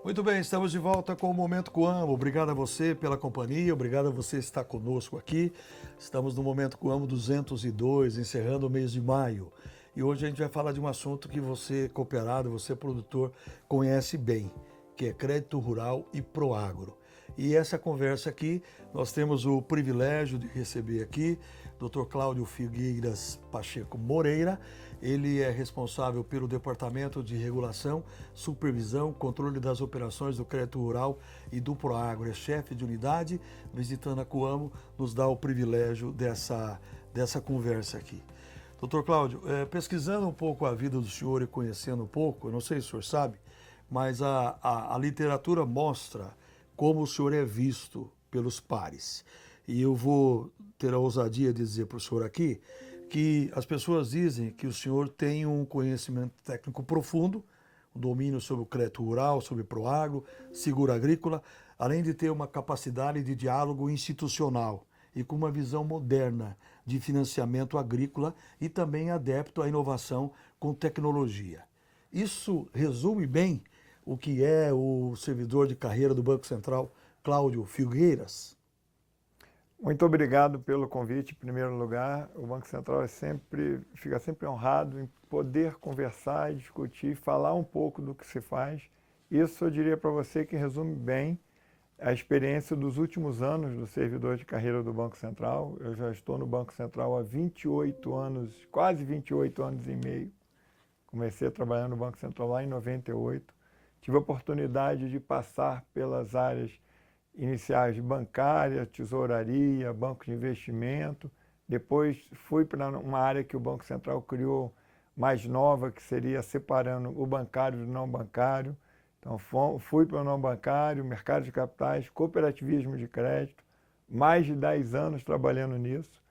Muito bem, estamos de volta com o Momento Coamo. Obrigado a você pela companhia, obrigado a você estar conosco aqui. Estamos no Momento Coamo 202, encerrando o mês de maio. E hoje a gente vai falar de um assunto que você, cooperado, você, produtor, conhece bem, que é crédito rural e Proagro. E essa conversa aqui, nós temos o privilégio de receber aqui Dr. Cláudio Figueiras Pacheco Moreira. Ele é responsável pelo Departamento de Regulação, Supervisão, Controle das Operações do Crédito Rural e do Proagro. É chefe de unidade, visitando a Coamo, nos dá o privilégio dessa conversa aqui. Doutor Cláudio, pesquisando um pouco a vida do senhor e conhecendo um pouco, eu não sei se o senhor sabe, mas a literatura mostra como o senhor é visto pelos pares. E eu vou ter a ousadia de dizer para o senhor aqui que as pessoas dizem que o senhor tem um conhecimento técnico profundo, um domínio sobre o crédito rural, sobre Proagro, seguro agrícola, além de ter uma capacidade de diálogo institucional e com uma visão moderna de financiamento agrícola e também adepto à inovação com tecnologia. Isso resume bem o que é o servidor de carreira do Banco Central, Cláudio Figueiras? Muito obrigado pelo convite, em primeiro lugar. O Banco Central fica sempre honrado em poder conversar, discutir, falar um pouco do que se faz. Isso eu diria para você que resume bem a experiência dos últimos anos do servidor de carreira do Banco Central. Eu já estou no Banco Central há 28 anos, quase 28 anos e meio. Comecei a trabalhar no Banco Central lá em 98. Tive a oportunidade de passar pelas áreas iniciais de bancária, tesouraria, banco de investimento. Depois fui para uma área que o Banco Central criou mais nova, que seria separando o bancário do não bancário. Então fui para o não bancário, mercado de capitais, cooperativismo de crédito, mais de 10 anos trabalhando nisso,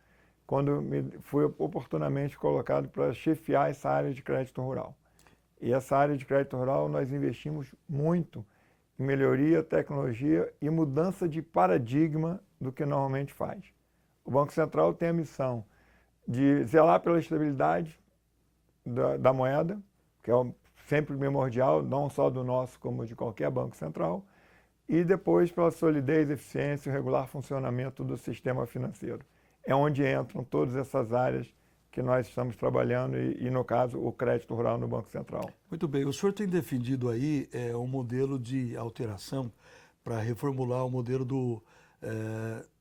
quando fui oportunamente colocado para chefiar essa área de crédito rural. E essa área de crédito rural nós investimos muito em melhoria, tecnologia e mudança de paradigma do que normalmente faz. O Banco Central tem a missão de zelar pela estabilidade da moeda, que é sempre primordial, não só do nosso, como de qualquer banco central, e depois pela solidez, eficiência e regular funcionamento do sistema financeiro. É onde entram todas essas áreas que nós estamos trabalhando e, no caso, o crédito rural no Banco Central. Muito bem. O senhor tem defendido aí um modelo de alteração para reformular o modelo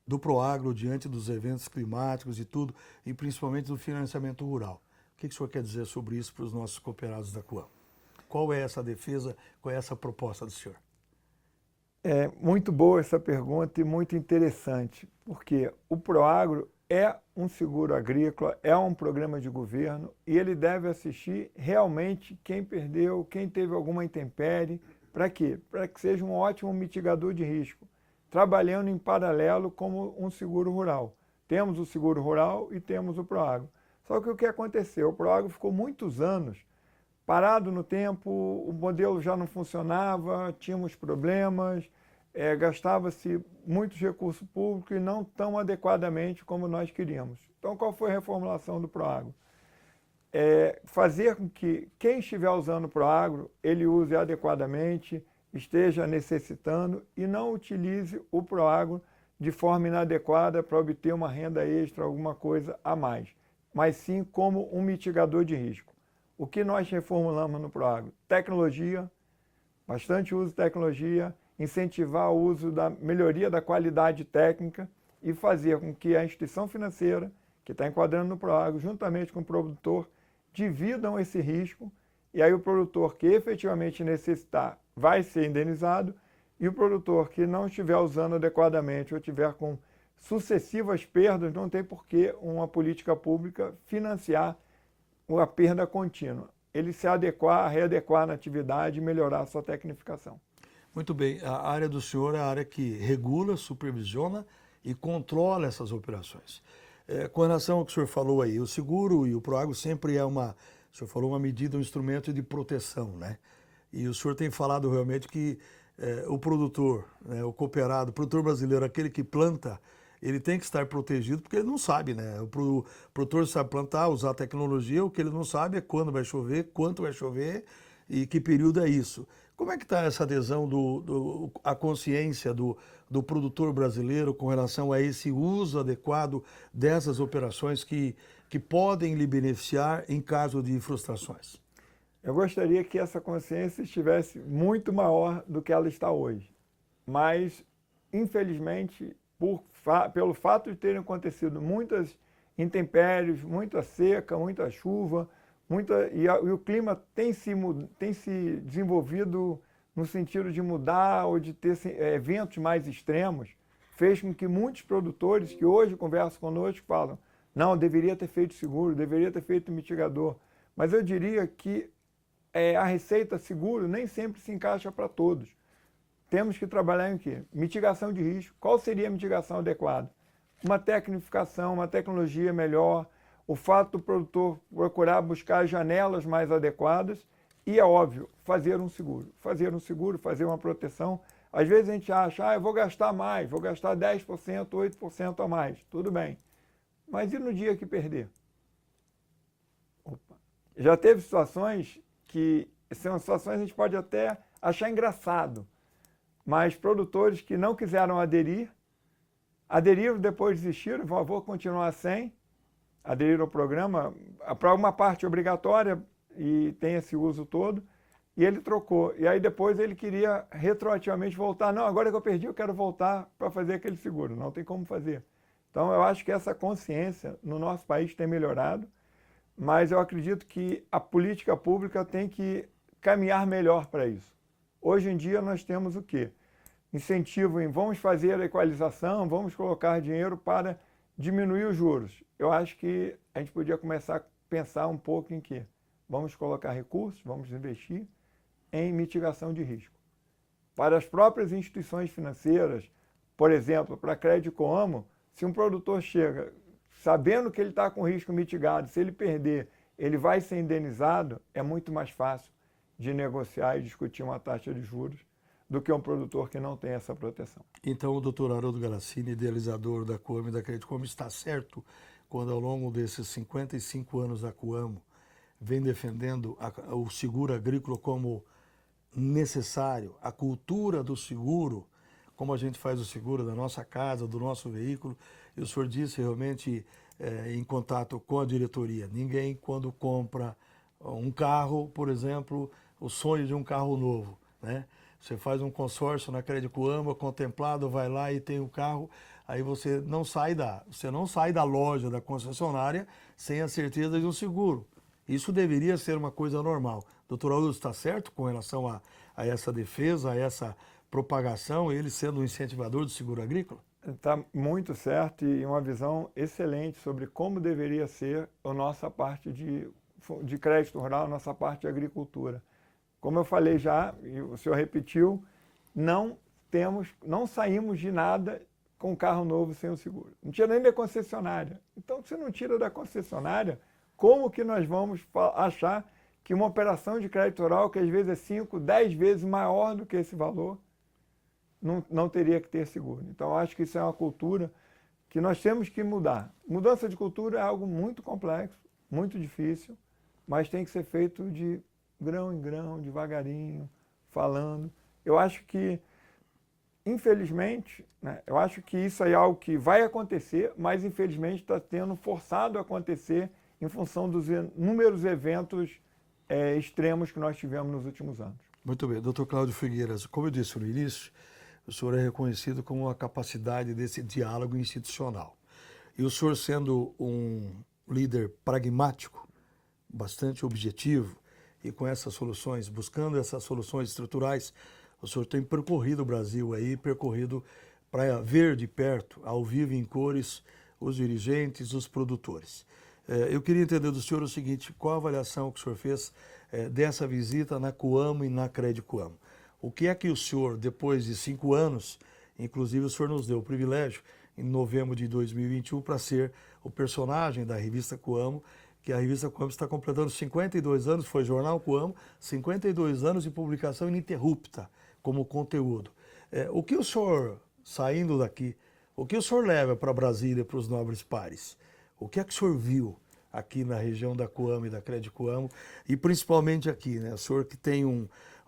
do Proagro diante dos eventos climáticos e tudo, e principalmente do financiamento rural. O que o senhor quer dizer sobre isso para os nossos cooperados da Coamo? Qual é essa defesa, qual é essa proposta do senhor? É muito boa essa pergunta e muito interessante, porque o Proagro é um seguro agrícola, é um programa de governo e ele deve assistir realmente quem perdeu, quem teve alguma intempérie. Para quê? Para que seja um ótimo mitigador de risco, trabalhando em paralelo como um seguro rural. Temos o seguro rural e temos o Proagro. Só que o que aconteceu? O Proagro ficou muitos anos parado no tempo, o modelo já não funcionava, tínhamos problemas, gastava-se muitos recursos públicos e não tão adequadamente como nós queríamos. Então, qual foi a reformulação do Proagro? Fazer com que quem estiver usando o Proagro, ele use adequadamente, esteja necessitando e não utilize o Proagro de forma inadequada para obter uma renda extra, alguma coisa a mais, mas sim como um mitigador de risco. O que nós reformulamos no Proagro? Tecnologia, bastante uso de tecnologia, incentivar o uso da melhoria da qualidade técnica e fazer com que a instituição financeira, que está enquadrando no Proagro, juntamente com o produtor, dividam esse risco e aí o produtor que efetivamente necessitar vai ser indenizado e o produtor que não estiver usando adequadamente ou tiver com sucessivas perdas, não tem por que uma política pública financiar a perda contínua. Ele se adequar, readequar na atividade e melhorar a sua tecnificação. Muito bem. A área do senhor é a área que regula, supervisiona e controla essas operações. Com relação ao que o senhor falou aí, o seguro e o Proagro sempre o senhor falou uma medida, um instrumento de proteção, né? E o senhor tem falado realmente que o produtor, né, o cooperado, o produtor brasileiro, aquele que planta, ele tem que estar protegido porque ele não sabe, né? O produtor sabe plantar, usar a tecnologia, o que ele não sabe é quando vai chover, quanto vai chover e que período é isso. Como é que está essa adesão, a consciência do produtor brasileiro com relação a esse uso adequado dessas operações que podem lhe beneficiar em caso de frustrações? Eu gostaria que essa consciência estivesse muito maior do que ela está hoje. Mas, infelizmente, pelo fato de terem acontecido muitas intempéries, muita seca, muita chuva, e o clima tem se desenvolvido no sentido de mudar ou de ter eventos mais extremos, fez com que muitos produtores que hoje conversam conosco falam: não, deveria ter feito seguro, deveria ter feito mitigador. Mas eu diria que a receita seguro nem sempre se encaixa para todos. Temos que trabalhar em quê? Mitigação de risco. Qual seria a mitigação adequada? Uma tecnificação, uma tecnologia melhor, o fato do produtor procurar buscar janelas mais adequadas e, é óbvio, fazer um seguro. Fazer um seguro, fazer uma proteção. Às vezes a gente acha, eu vou gastar mais, vou gastar 10%, 8% a mais. Tudo bem. Mas e no dia que perder? Opa. Já teve situações que são situações que a gente pode até achar engraçado, mas produtores que não quiseram aderiram, depois desistiram, vou continuar sem, aderiram ao programa, para uma parte obrigatória e tem esse uso todo, e ele trocou. E aí depois ele queria retroativamente voltar. Não, agora que eu perdi, eu quero voltar para fazer aquele seguro. Não tem como fazer. Então eu acho que essa consciência no nosso país tem melhorado, mas eu acredito que a política pública tem que caminhar melhor para isso. Hoje em dia nós temos o quê? Incentivo em vamos fazer a equalização, vamos colocar dinheiro para diminuir os juros. Eu acho que a gente podia começar a pensar um pouco em quê? Vamos colocar recursos, vamos investir em mitigação de risco. Para as próprias instituições financeiras, por exemplo, para a Crédito Coamo, se um produtor chega sabendo que ele está com risco mitigado, se ele perder, ele vai ser indenizado, é muito mais fácil de negociar e discutir uma taxa de juros do que um produtor que não tem essa proteção. Então o doutor Haroldo Galassini, idealizador da Coamo e da Crédito Coamo, está certo quando ao longo desses 55 anos da Coamo vem defendendo o seguro agrícola como necessário, a cultura do seguro, como a gente faz o seguro da nossa casa, do nosso veículo. E o senhor disse realmente em contato com a diretoria, ninguém quando compra um carro, por exemplo, o sonho de um carro novo, né? Você faz um consórcio na Crédito Coamo, contemplado, vai lá e tem o carro, aí você não sai da loja, da concessionária, sem a certeza de um seguro. Isso deveria ser uma coisa normal. Doutor Augusto, está certo com relação a essa defesa, a essa propagação, ele sendo um incentivador do seguro agrícola? Está muito certo e uma visão excelente sobre como deveria ser a nossa parte de crédito rural, a nossa parte de agricultura. Como eu falei já, e o senhor repetiu, não saímos de nada com um carro novo sem o seguro. Não tira nem da concessionária. Então, se não tira da concessionária, como que nós vamos achar que uma operação de crédito rural, que às vezes é 5, 10 vezes maior do que esse valor, não teria que ter seguro? Então, acho que isso é uma cultura que nós temos que mudar. Mudança de cultura é algo muito complexo, muito difícil, mas tem que ser feito de grão em grão, devagarinho, falando. Eu acho que, infelizmente, né, eu acho que isso é algo que vai acontecer, mas infelizmente está tendo forçado a acontecer em função dos inúmeros eventos extremos que nós tivemos nos últimos anos. Muito bem. Doutor Cláudio Figueiras, como eu disse no início, o senhor é reconhecido com a capacidade desse diálogo institucional. E o senhor, sendo um líder pragmático, bastante objetivo, e com essas soluções, buscando essas soluções estruturais, o senhor tem percorrido o Brasil aí, percorrido para ver de perto, ao vivo, em cores, os dirigentes, os produtores. Eu queria entender do senhor o seguinte: qual a avaliação que o senhor fez dessa visita na Coamo e na Crédito Coamo? O que é que o senhor, depois de 5 anos, inclusive o senhor nos deu o privilégio, em novembro de 2021, para ser o personagem da revista Coamo, que a revista Coamo está completando 52 anos, foi Jornal Coamo, 52 anos de publicação ininterrupta como conteúdo. O que o senhor, saindo daqui, o que o senhor leva para Brasília, para os nobres pares? O que é que o senhor viu aqui na região da Coamo e da Crédito Coamo, e principalmente aqui, né? O senhor que tem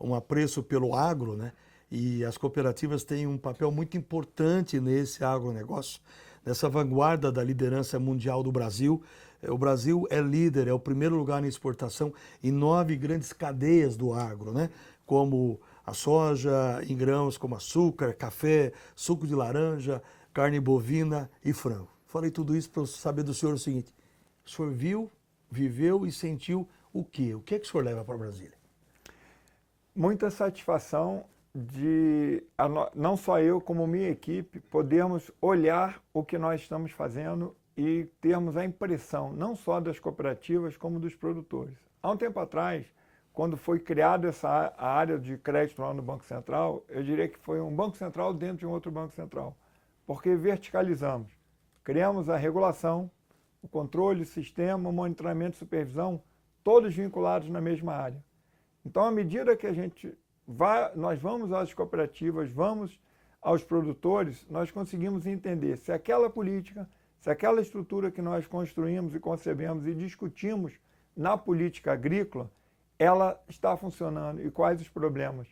um apreço pelo agro, né? E as cooperativas têm um papel muito importante nesse agronegócio, nessa vanguarda da liderança mundial do Brasil. O Brasil é líder, é o primeiro lugar em exportação em 9 grandes cadeias do agro, né? Como a soja em grãos, como açúcar, café, suco de laranja, carne bovina e frango. Falei tudo isso para eu saber do senhor o seguinte: o senhor viu, viveu e sentiu o quê? O que é que o senhor leva para Brasília? Muita satisfação de, não só eu como minha equipe, podermos olhar o que nós estamos fazendo e termos a impressão, não só das cooperativas, como dos produtores. Há um tempo atrás, quando foi criada a área de crédito lá no Banco Central, eu diria que foi um Banco Central dentro de um outro Banco Central, porque verticalizamos. Criamos a regulação, o controle, o sistema, o monitoramento e supervisão, todos vinculados na mesma área. Então, à medida que nós vamos às cooperativas, vamos aos produtores, nós conseguimos entender se aquela política, se aquela estrutura que nós construímos e concebemos e discutimos na política agrícola, ela está funcionando e quais os problemas.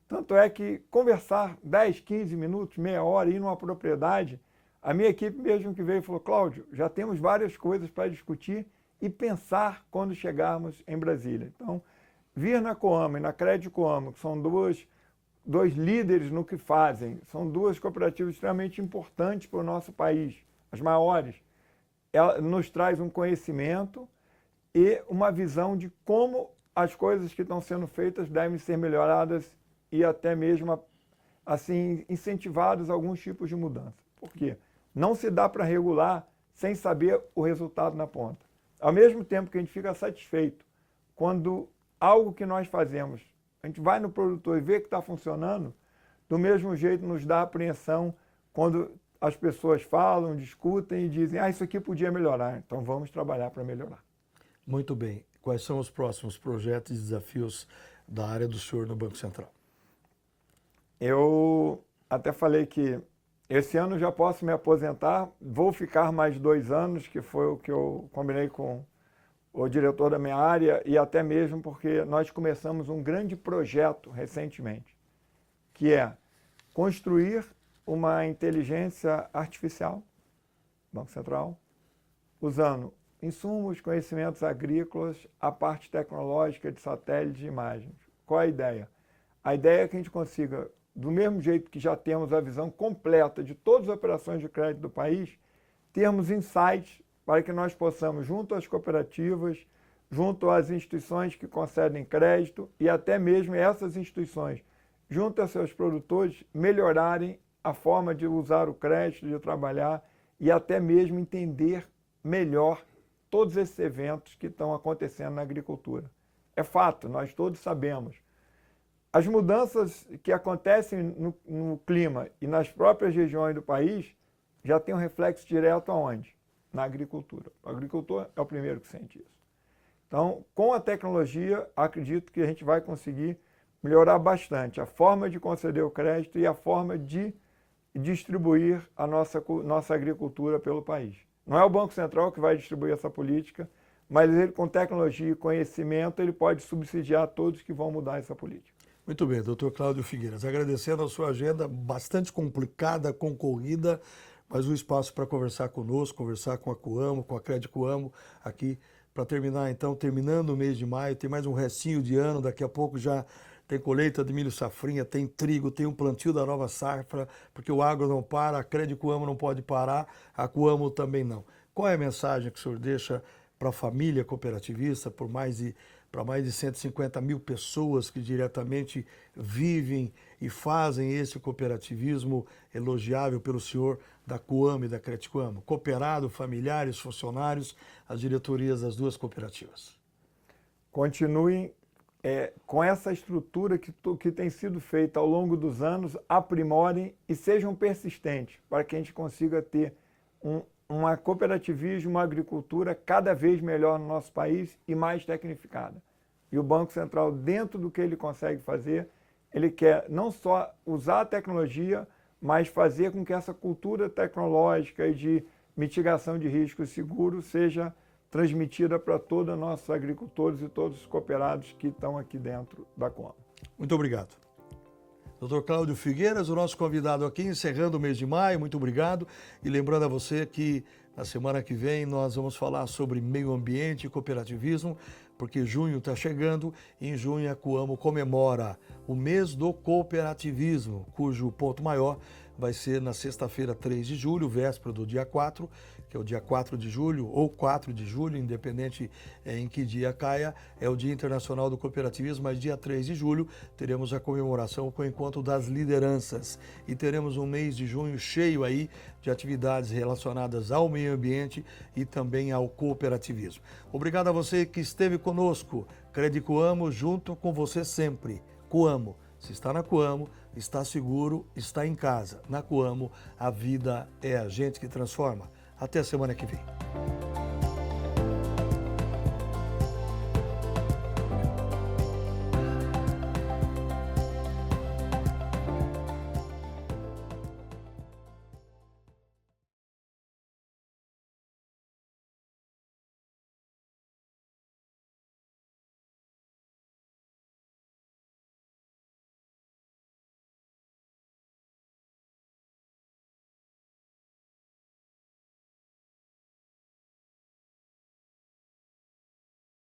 Tanto é que conversar 10, 15 minutos, meia hora, ir numa propriedade, a minha equipe mesmo que veio falou: Cláudio, já temos várias coisas para discutir e pensar quando chegarmos em Brasília. Então, vir na Coamo e na Crédito Coamo, que são dois líderes no que fazem, são duas cooperativas extremamente importantes para o nosso país, as maiores, ela nos traz um conhecimento e uma visão de como as coisas que estão sendo feitas devem ser melhoradas e até mesmo assim incentivados alguns tipos de mudança. Por quê? Não se dá para regular sem saber o resultado na ponta. Ao mesmo tempo que a gente fica satisfeito quando algo que nós fazemos, a gente vai no produtor e vê que está funcionando, do mesmo jeito nos dá apreensão quando as pessoas falam, discutem e dizem: isso aqui podia melhorar, então vamos trabalhar para melhorar. Muito bem. Quais são os próximos projetos e desafios da área do senhor no Banco Central? Eu até falei que esse ano já posso me aposentar, vou ficar mais 2 anos, que foi o que eu combinei com o diretor da minha área, e até mesmo porque nós começamos um grande projeto recentemente, que é construir uma inteligência artificial, Banco Central, usando insumos, conhecimentos agrícolas, a parte tecnológica de satélite e imagens. Qual é a ideia? A ideia é que a gente consiga, do mesmo jeito que já temos a visão completa de todas as operações de crédito do país, termos insights para que nós possamos, junto às cooperativas, junto às instituições que concedem crédito e até mesmo essas instituições, junto a seus produtores, melhorarem a forma de usar o crédito, de trabalhar e até mesmo entender melhor todos esses eventos que estão acontecendo na agricultura. É fato, nós todos sabemos. As mudanças que acontecem no clima e nas próprias regiões do país já têm um reflexo direto aonde? Na agricultura. O agricultor é o primeiro que sente isso. Então, com a tecnologia, acredito que a gente vai conseguir melhorar bastante a forma de conceder o crédito e a forma de distribuir a nossa agricultura pelo país. Não é o Banco Central que vai distribuir essa política, mas ele, com tecnologia e conhecimento, ele pode subsidiar todos que vão mudar essa política. Muito bem, doutor Cláudio Figueiras, agradecendo a sua agenda bastante complicada, concorrida, mas o espaço para conversar conosco, conversar com a Coamo, com a Crédito Coamo, aqui para terminar então, terminando o mês de maio, tem mais um restinho de ano, daqui a pouco já tem colheita de milho safrinha, tem trigo, tem um plantio da nova safra, porque o agro não para, a Crédito Coamo não pode parar, a Coamo também não. Qual é a mensagem que o senhor deixa para a família cooperativista, para mais de 150 mil pessoas que diretamente vivem e fazem esse cooperativismo elogiável pelo senhor da Coamo e da Crédito Coamo? Cooperado, familiares, funcionários, as diretorias das duas cooperativas. Continuem com essa estrutura que tem sido feita ao longo dos anos, aprimorem e sejam persistentes para que a gente consiga ter um cooperativismo, uma agricultura cada vez melhor no nosso país e mais tecnificada. E o Banco Central, dentro do que ele consegue fazer, ele quer não só usar a tecnologia, mas fazer com que essa cultura tecnológica e de mitigação de riscos seguros seja transmitida para todos os nossos agricultores e todos os cooperados que estão aqui dentro da Coamo. Muito obrigado. Dr. Cláudio Figueiras, o nosso convidado aqui, encerrando o mês de maio, muito obrigado. E lembrando a você que na semana que vem nós vamos falar sobre meio ambiente e cooperativismo, porque junho está chegando e em junho a Coamo comemora o mês do cooperativismo, cujo ponto maior vai ser na sexta-feira, 3 de julho, véspera do dia 4, que é o dia 4 de julho ou 4 de julho, independente em que dia caia, é o Dia Internacional do Cooperativismo, mas dia 3 de julho teremos a comemoração com o Encontro das Lideranças e teremos um mês de junho cheio aí de atividades relacionadas ao meio ambiente e também ao cooperativismo. Obrigado a você que esteve conosco. Crédito Coamo junto com você sempre. Coamo. Se está na Coamo, está seguro, está em casa. Na Coamo, a vida é a gente que transforma. Até a semana que vem.